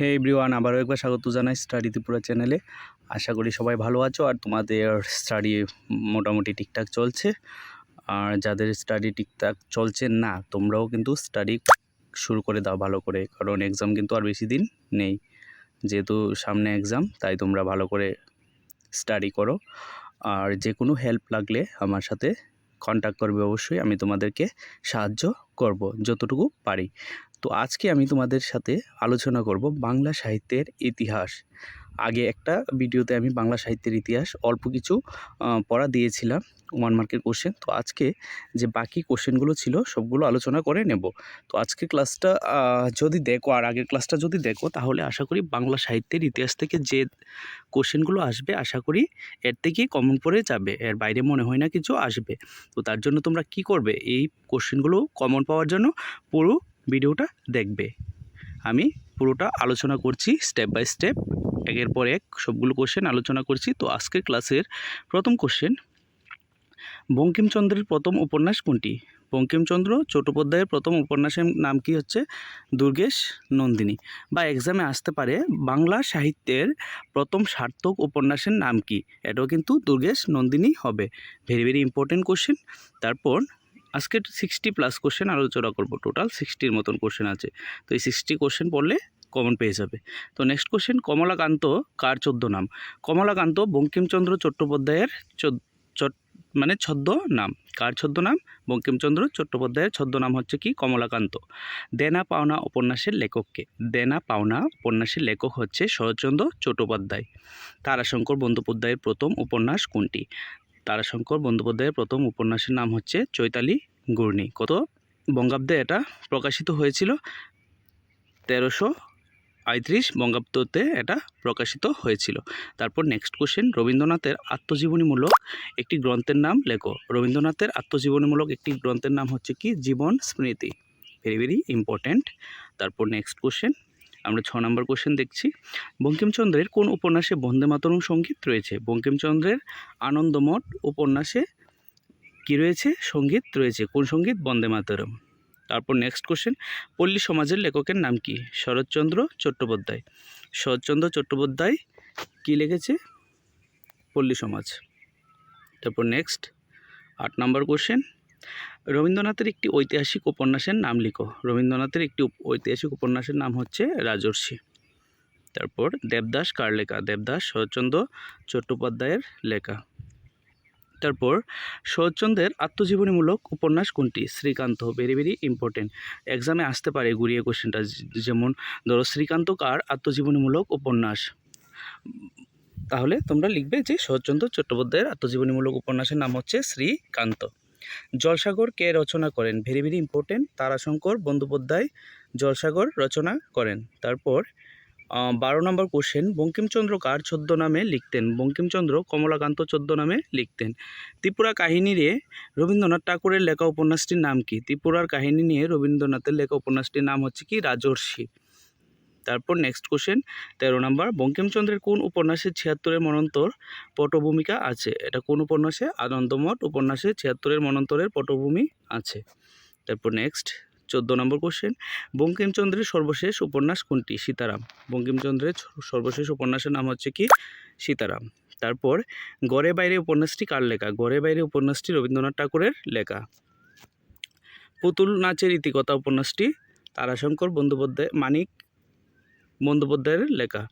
হে everyone, আবারও একবার স্বাগত জানাই স্টাডি ত্রিপুরা চ্যানেলে। আশা করি সবাই ভালো আছো আর তোমাদের স্টাডি মোটামুটি ঠিকঠাক চলছে। আর যাদের স্টাডি ঠিকঠাক চলছে না, তোমরাও কিন্তু স্টাডি শুরু করে দাও ভালো করে, কারণ এক্সাম কিন্তু আর বেশি দিন নেই। যেহেতু সামনে এক্সাম, তাই তোমরা ভালো করে স্টাডি করো। আর যে কোনো হেল্প লাগলে আমার সাথে কন্ট্যাক্ট করবে অবশ্যই, আমি তোমাদেরকে সাহায্য করব যতটুকু পারি। তো আজকে আমি তোমাদের সাথে আলোচনা করব বাংলা সাহিত্যের ইতিহাস। আগে একটা ভিডিওতে আমি বাংলা সাহিত্যের ইতিহাস অল্প কিছু পড়া দিয়েছিলাম, 1 মার্কের কোশ্চেন। তো আজকে যে বাকি কোশ্চেনগুলো ছিল সবগুলো আলোচনা করে নেব। তো আজকের ক্লাসটা যদি দেখো আর আগের ক্লাসটা যদি দেখো, তাহলে আশা করি বাংলা সাহিত্যের ইতিহাস থেকে যে কোশ্চেনগুলো আসবে আশা করি এর থেকেই কমন পড়ে যাবে, এর বাইরে মনে হয় না কিছু আসবে। তো তার জন্য তোমরা কি করবে, এই কোশ্চেনগুলো কমন পাওয়ার জন্য পুরো ভিডিওটা দেখবে। আমি পুরোটা আলোচনা করছি স্টেপ বাই স্টেপ, একের পর এক সবগুলো কোশ্চেন আলোচনা করছি। তো আজকের ক্লাসের প্রথম কোশ্চেন, বঙ্কিমচন্দ্রের প্রথম উপন্যাস কোনটি? বঙ্কিমচন্দ্র চট্টোপাধ্যায়ের প্রথম উপন্যাসের নাম কি হচ্ছে? দুর্গেশ নন্দিনী। বা এক্সামে আসতে পারে বাংলা সাহিত্যের প্রথম সার্থক উপন্যাসের নাম কি? এটাও কিন্তু দুর্গেশ নন্দিনী হবে। Very very important question. তারপর আজকে 60+ কোশ্চেন আলোচনা করব, টোটাল 60-র মতন কোশ্চেন আছে। তো এই 60 কোশ্চেন পড়লে কমন পেয়ে যাবে। তো নেক্সট কোশ্চেন, কমলাকান্ত কার চোদ্দ নাম? কমলাকান্ত বঙ্কিমচন্দ্র চট্টোপাধ্যায়ের ছদ্ম নাম। কার ছদ্ম নাম? বঙ্কিমচন্দ্র চট্টোপাধ্যায়ের ছদ্ম নাম হচ্ছে কি? কমলাকান্ত। দেনা পাওনা উপন্যাসের লেখককে? দেনা পাওনা উপন্যাসের লেখক হচ্ছে শরৎচন্দ্র চট্টোপাধ্যায়। তারাশঙ্কর বন্দ্যোপাধ্যায়ের প্রথম উপন্যাস কোনটি? তারাশঙ্কর বন্দ্যোপাধ্যায়ের প্রথম উপন্যাসের নাম হচ্ছে চৈতালি ঘূর্ণি। কত বঙ্গাব্দে এটা প্রকাশিত হয়েছিল? 1335 বঙ্গাব্দতে এটা প্রকাশিত হয়েছিল। তারপর নেক্সট কোশ্চেন, রবীন্দ্রনাথের আত্মজীবনীমূলক একটি গ্রন্থের নাম লেখো। রবীন্দ্রনাথের আত্মজীবনীমূলক একটি গ্রন্থের নাম হচ্ছে কি? জীবন স্মৃতি। Very very important. তারপর নেক্সট কোশ্চেন, আমরা 6 নম্বর কোশ্চেন দেখছি, বঙ্কিমচন্দ্রের কোন উপন্যাসে বন্দে মাতরম সঙ্গীত রয়েছে? বঙ্কিমচন্দ্রের আনন্দমঠ উপন্যাসে কি রয়েছে? সঙ্গীত রয়েছে। কোন সঙ্গীত? বন্দে মাতরম। তারপর নেক্সট কোশ্চেন, পল্লী সমাজের লেখকের নাম কি? শরৎচন্দ্র চট্টোপাধ্যায়। শরৎচন্দ্র চট্টোপাধ্যায় কি লিখেছে? পল্লী সমাজ। তারপর নেক্সট 8 নম্বর কোশ্চেন, রবীন্দ্রনাথের একটি ঐতিহাসিক উপন্যাসের নাম লিখো। রবীন্দ্রনাথের একটি ঐতিহাসিক উপন্যাসের নাম হচ্ছে রাজর্ষি। তারপর দেবদাস কার লেখা? দেবদাস শরৎচন্দ্র চট্টোপাধ্যায়ের লেখা। তারপর শরৎচন্দ্রের আত্মজীবনীমূলক উপন্যাস কোনটি? শ্রীকান্ত। ভেরি ভেরি ইম্পর্টেন্ট, এক্সামে আসতে পারে ঘুরিয়ে কোশ্চেনটা। যেমন ধরো শ্রীকান্ত কার আত্মজীবনীমূলক উপন্যাস, তাহলে তোমরা লিখবে যে শরৎচন্দ্র চট্টোপাধ্যায়ের আত্মজীবনীমূলক উপন্যাসের নাম হচ্ছে শ্রীকান্ত। জলসাগর কে রচনা করেন? Very very important, Tarashankar Bandyopadhyay Jalsaghar রচনা করেন। তারপর 12 নম্বর কোশ্চেন, বঙ্কিমচন্দ্র কার ছদ্মনামে লিখতেন? বঙ্কিমচন্দ্র কমলাকান্ত ছদ্মনামে লিখতেন। ত্রিপুরা কাহিনী নিয়ে রবীন্দ্রনাথ ঠাকুরের লেখা উপন্যাসটির নাম কি? ত্রিপুরার কাহিনী নিয়ে রবীন্দ্রনাথের লেখা উপন্যাসটির নাম হচ্ছে কি? রাজর্ষি। তারপর নেক্সট কোশ্চেন 13 নম্বর, বঙ্কিমচন্দ্রের কোন উপন্যাসে 76-এর মন্বন্তর পটভূমিকা আছে? এটা কোন উপন্যাসে? আনন্দমঠ উপন্যাসে 76-এর মন্বন্তরের পটভূমি আছে। তারপর নেক্সট 14 নম্বর কোশ্চেন, বঙ্কিমচন্দ্রের সর্বশেষ উপন্যাস কোনটি? সীতারাম। বঙ্কিমচন্দ্রের সর্বশেষ উপন্যাসের নাম হচ্ছে কি? সীতারাম। তারপর ঘরে বাইরে উপন্যাসটি কার লেখা? ঘরে বাইরে উপন্যাসটি রবীন্দ্রনাথ ঠাকুরের লেখা। পুতুল নাচের ইতিকথা উপন্যাসটি তারাশঙ্কর বন্দ্যোপাধ্যায় মানিক বন্দ্যোপাধ্যায়ের লেখা।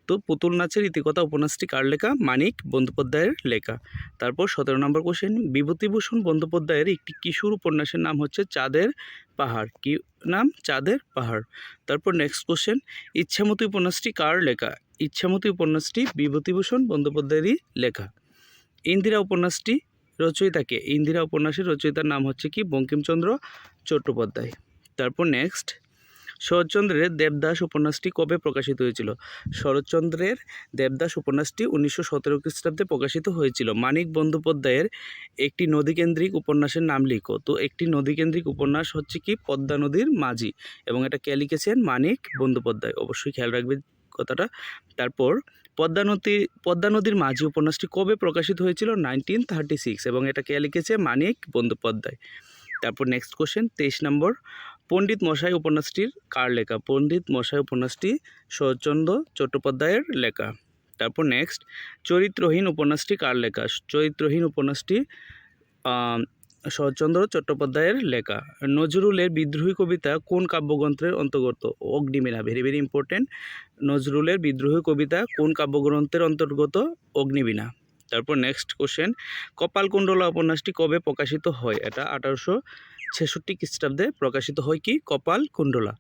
তো পুতুল নাচের ইতিকথা উপন্যাসটি কার লেখা? মানিক বন্দ্যোপাধ্যায়ের লেখা। তারপর 17 নম্বর কোশ্চেন, বিভূতিভূষণ বন্দ্যোপাধ্যায়ের একটি কিশোর উপন্যাসের নাম হচ্ছে চাঁদের পাহাড়। কি নাম? চাঁদের পাহাড়। তারপর নেক্সট কোশ্চেন, ইচ্ছামতি উপন্যাসটি কার লেখা? ইচ্ছামতি উপন্যাসটি বিভূতিভূষণ বন্দ্যোপাধ্যায়েরই লেখা। ইন্দিরা উপন্যাসটি রচয়িতাকে? ইন্দিরা উপন্যাসের রচয়িতার নাম হচ্ছে কি? বঙ্কিমচন্দ্র চট্টোপাধ্যায়। তারপর নেক্সট, শরৎচন্দ্রের দেবদাস উপন্যাসটি কবে প্রকাশিত হয়েছিল? শরৎচন্দ্রের দেবদাস উপন্যাসটি 1917 খ্রিস্টাব্দে প্রকাশিত হয়েছিল। মানিক বন্দ্যোপাধ্যায়ের একটি নদীকেন্দ্রিক উপন্যাসের নাম লিখো। তো একটি নদীকেন্দ্রিক উপন্যাস হচ্ছে কি? পদ্মা নদীর মাঝি, এবং এটা কে লিখেছেন? মানিক বন্দ্যোপাধ্যায়। অবশ্যই খেয়াল রাখবে কথাটা। তারপর পদ্মা নদীর মাঝি উপন্যাসটি কবে প্রকাশিত হয়েছিল? 1936, এবং এটা কে লিখেছে? মানিক বন্দ্যোপাধ্যায়। তারপর নেক্সট কোশ্চেন 23 নম্বর, পণ্ডিত মশাই উপন্যাসটির কার লেখা? পণ্ডিত মশাই উপন্যাসটি শরৎচন্দ্র চট্টোপাধ্যায়ের লেখা। তারপর নেক্সট, চরিত্রহীন উপন্যাসটি কার লেখা? চরিত্রহীন উপন্যাসটি শরৎচন্দ্র চট্টোপাধ্যায়ের লেখা। নজরুলের বিদ্রোহী কবিতা কোন কাব্যগ্রন্থের অন্তর্গত? Agnibina, very very important. নজরুলের বিদ্রোহী কবিতা কোন কাব্যগ্রন্থের অন্তর্গত? অগ্নিবীণা। তারপর নেক্সট কোশ্চেন, কপালকুণ্ডলা উপন্যাসটি কবে প্রকাশিত হয়? এটা 1866 খ্রিস্টাব্দে প্রকাশিত হয় কি? কপালকুণ্ডলা।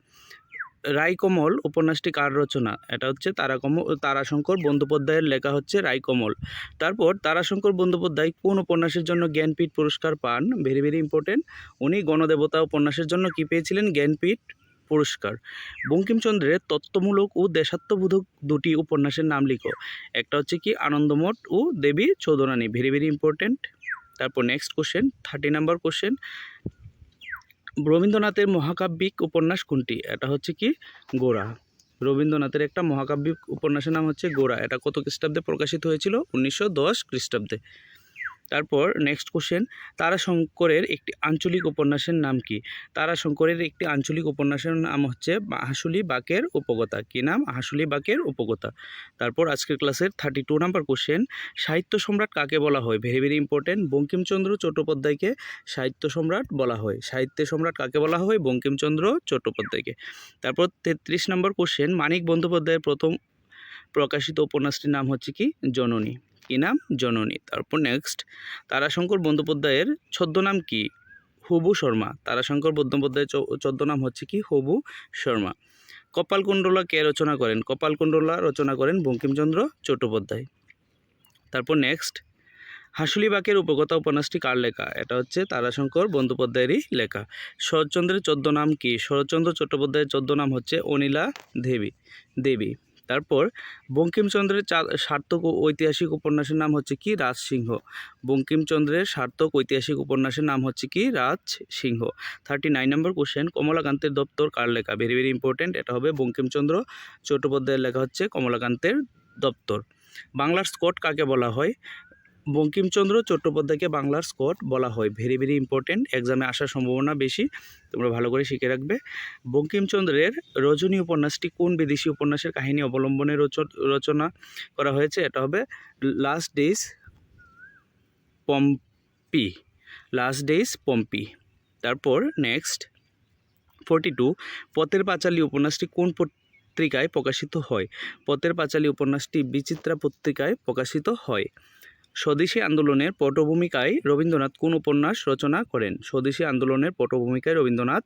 রাইকমল উপন্যাসটি কার রচনা? এটা হচ্ছে তারাশঙ্কর বন্দ্যোপাধ্যায়ের লেখা হচ্ছে রাইকমল। তারপর তারাশঙ্কর বন্দ্যোপাধ্যায় কোন উপন্যাসের জন্য জ্ঞানপীঠ পুরস্কার পান? Very very important. উনি গণদেবতা উপন্যাসের জন্য কি পেয়েছিলেন? জ্ঞানপীঠ পুরস্কার। বঙ্কিমচন্দ্রের তত্ত্বমূলক ও দেশাত্মবোধক দুটি উপন্যাসের নাম লিখো। একটা হচ্ছে কি? আনন্দমঠ ও দেবী চৌধুরানী, ভেরি ভেরি ইম্পর্টেন্ট। তারপর নেক্সট কোশ্চেন, 30 নাম্বার কোশ্চেন, রবীন্দ্রনাথের মহাকাব্যিক উপন্যাস কোনটি? এটা হচ্ছে কি? গোরা। রবীন্দ্রনাথের একটা মহাকাব্যিক উপন্যাসের নাম হচ্ছে গোরা। এটা কত খ্রিস্টাব্দে প্রকাশিত হয়েছিল? 1910 খ্রিস্টাব্দে। তারপর নেক্সট কোশ্চেন, তারাশঙ্করের একটি আঞ্চলিক উপন্যাসের নাম কি? তারাশঙ্করের একটি আঞ্চলিক উপন্যাসের নাম হচ্ছে হাঁসুলি বাঁকের উপকথা। কি নাম? হাঁসুলি বাঁকের উপকথা। তারপর আজকের ক্লাসের 32 নাম্বার কোশ্চেন, সাহিত্য সম্রাট কাকে বলা হয়? Very very important. বঙ্কিমচন্দ্র চট্টোপাধ্যায়কে সাহিত্য সম্রাট বলা হয়। সাহিত্যের সম্রাট কাকে বলা হয়? বঙ্কিমচন্দ্র চট্টোপাধ্যায়কে। তারপর 33 নম্বর কোশ্চেন, মানিক বন্দ্যোপাধ্যায়ের প্রথম প্রকাশিত উপন্যাসটির নাম হচ্ছে কি? জননী। কি নাম? জননী। তারপর নেক্সট, তারাশঙ্কর বন্দ্যোপাধ্যায়ের ছদ্মনাম কি? হবু শর্মা। তারাশঙ্কর বন্দ্যোপাধ্যায়ের ছদ্মনাম হচ্ছে কি? হবু শর্মা। কপালকুণ্ডলা কে রচনা করেন? কপালকুণ্ডলা রচনা করেন বঙ্কিমচন্দ্র চট্টোপাধ্যায়। তারপর নেক্সট, হাঁসুলি বাঁকের উপকথা উপন্যাসটি কার লেখা? এটা হচ্ছে তারাশঙ্কর বন্দ্যোপাধ্যায়েরই লেখা। শরৎচন্দ্রের ছদ্মনাম কি? শরৎচন্দ্র চট্টোপাধ্যায়ের ছদ্মনাম হচ্ছে অনিলা দেবী। তারপর বঙ্কিমচন্দ্রের সার্থক ও ঐতিহাসিক উপন্যাসের নাম হচ্ছে কি? রাজসিংহ। বঙ্কিমচন্দ্রের সার্থক ঐতিহাসিক উপন্যাসের নাম হচ্ছে কি? রাজসিংহ। 39 নম্বর কোশ্চেন, কমলাকান্তের দপ্তর কার লেখা? Very very important. এটা হবে বঙ্কিমচন্দ্র চট্টোপাধ্যায়ের লেখা হচ্ছে কমলাকান্তের দপ্তর। বাংলার স্কট কাকে বলা হয়? বঙ্কিমচন্দ্র চট্টোপাধ্যায়কে বাংলার স্কট বলা হয়। ভেরি ভেরি ইম্পর্টেন্ট, এক্সামে আসার সম্ভাবনা বেশি, তোমরা ভালো করে শিখে রাখবে। বঙ্কিমচন্দ্রের রজনী উপন্যাসটি কোন বিদেশি উপন্যাসের কাহিনী অবলম্বনে রচনা করা হয়েছে? এটা হবে লাস্ট ডেইজ পম্পি। তারপর নেক্সট 42, পথের পাঁচালী উপন্যাসটি কোন পত্রিকায় প্রকাশিত হয়? পথের পাঁচালী উপন্যাসটি বিচিত্রা পত্রিকায় প্রকাশিত হয়। স্বদেশী আন্দোলনের পটভূমিকায় রবীন্দ্রনাথ কোন উপন্যাস রচনা করেন? স্বদেশী আন্দোলনের পটভূমিকায় রবীন্দ্রনাথ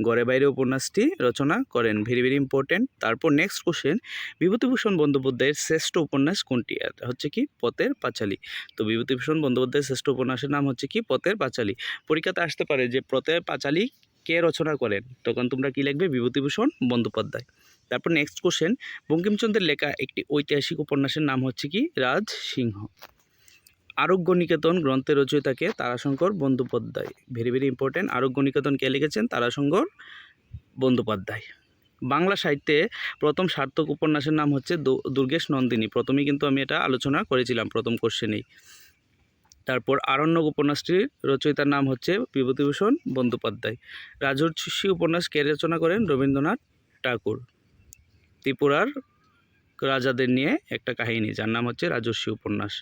ঘরে বাইরে উপন্যাসটি রচনা করেন। Very very important. তারপর নেক্সট কোশ্চেন, বিভূতিভূষণ বন্দ্যোপাধ্যায়ের শ্রেষ্ঠ উপন্যাস কোনটি? এটা হচ্ছে কি? পথের পাঁচালী। তো বিভূতিভূষণ বন্দ্যোপাধ্যায়ের শ্রেষ্ঠ উপন্যাসের নাম হচ্ছে কি? পথের পাঁচালী। পরীক্ষাতে আসতে পারে যে পথের পাঁচালী কে রচনা করেন, তখন তোমরা কি লিখবে? বিভূতিভূষণ বন্দ্যোপাধ্যায়। তারপর নেক্সট কোশ্চেন, বঙ্কিমচন্দ্রের লেখা একটি ঐতিহাসিক উপন্যাসের নাম হচ্ছে কি? রাজসিংহ। আরোগ্য নিকেতন গ্রন্থের রচয়িতাকে? Tarashankar Bandyopadhyay. Very very important. Arogya Niketan কে লিখেছেন? তারাশঙ্কর বন্দ্যোপাধ্যায়। বাংলা সাহিত্যে প্রথম সার্থক উপন্যাসের নাম হচ্ছে দুর্গেশ নন্দিনী। প্রথমেই কিন্তু আমি এটা আলোচনা করেছিলাম প্রথম কোশ্চেনেই। তারপর আরণ্যক উপন্যাসটির রচয়িতার নাম হচ্ছে বিভূতিভূষণ বন্দ্যোপাধ্যায়। রাজর্ষি উপন্যাস কে রচনা করেন? রবীন্দ্রনাথ ঠাকুর। ত্রিপুরার রাজাদের নিয়ে একটা কাহিনী, যার নাম হচ্ছে রাজর্ষি উপন্যাস।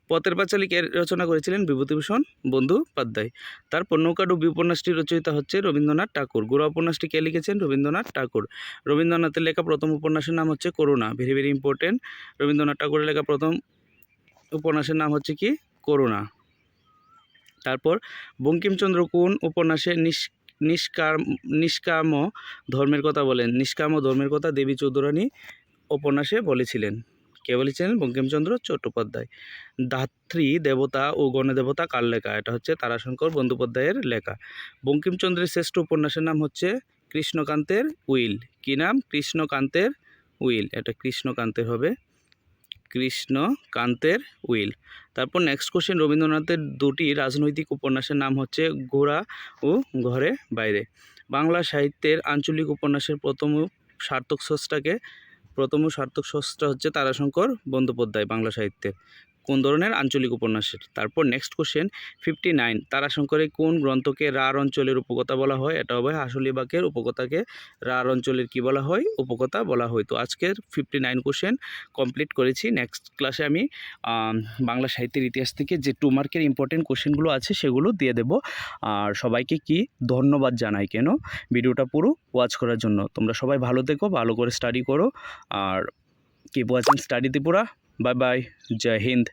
পথের পাঁচালী কে রচনা করেছিলেন? বিভূতিভূষণ বন্দ্যোপাধ্যায়। তারপর নৌকাডুবি উপন্যাসটির রচয়িতা হচ্ছে রবীন্দ্রনাথ ঠাকুর। গোরা উপন্যাসটি কে লিখেছেন? রবীন্দ্রনাথ ঠাকুর। রবীন্দ্রনাথের লেখা প্রথম উপন্যাসের নাম হচ্ছে Karuna. Very very important. Rabindranath ঠাকুরের লেখা প্রথম উপন্যাসের নাম হচ্ছে কি? করুণা। তারপর বঙ্কিমচন্দ্র কোন উপন্যাসে নিষ্কাম ধর্মের কথা বলেন? নিষ্কাম ধর্মের কথা দেবী চৌধুরানী উপন্যাসে বলেছিলেন। কে বলেছিলেন? বঙ্কিমচন্দ্র চট্টোপাধ্যায়। ধাত্রী দেবতা ও গণদেবতা কার লেখা? এটা হচ্ছে তারাশঙ্কর বন্দ্যোপাধ্যায়ের লেখা। বঙ্কিমচন্দ্রের শ্রেষ্ঠ উপন্যাসের নাম হচ্ছে কৃষ্ণকান্তের উইল। কি নাম? কৃষ্ণকান্তের উইল। এটা কৃষ্ণকান্তের হবে, কৃষ্ণকান্তের উইল। তারপর নেক্সট কোশ্চেন, রবীন্দ্রনাথের দুটি রাজনৈতিক উপন্যাসের নাম হচ্ছে গোরা ও ঘরে বাইরে। বাংলা সাহিত্যের আঞ্চলিক উপন্যাসের প্রথম সার্থক স্রষ্টা হচ্ছে তারাশঙ্কর বন্দ্যোপাধ্যায় বাংলা সাহিত্যের। কোন ধরনের আঞ্চলিক উপন্যাসের। তারপর নেক্সট কোশ্চেন 59, তারাশঙ্করের কোন গ্রন্থকে রাঢ় অঞ্চলের উপকথা বলা হয়? এটা হবে হাঁসুলিবাগের উপকথাকে রাঢ় অঞ্চলের কি বলা হয়? উপকথা বলা হয়। তো আজকের 59 কোশ্চেন কমপ্লিট করেছি। নেক্সট ক্লাসে আমি বাংলা সাহিত্যের ইতিহাস থেকে যে 2 মার্কের ইম্পর্টেন্ট কোশ্চেনগুলো আছে সেগুলো দিয়ে দেব। আর সবাইকে কি ধন্যবাদ জানাই কেন ভিডিওটা পুরো ওয়াচ করার জন্য। তোমরা সবাই ভালো থেকো, ভালো করে স্টাডি করো, আর keep watching study Tripura. Bye bye, জয় হিন্দ।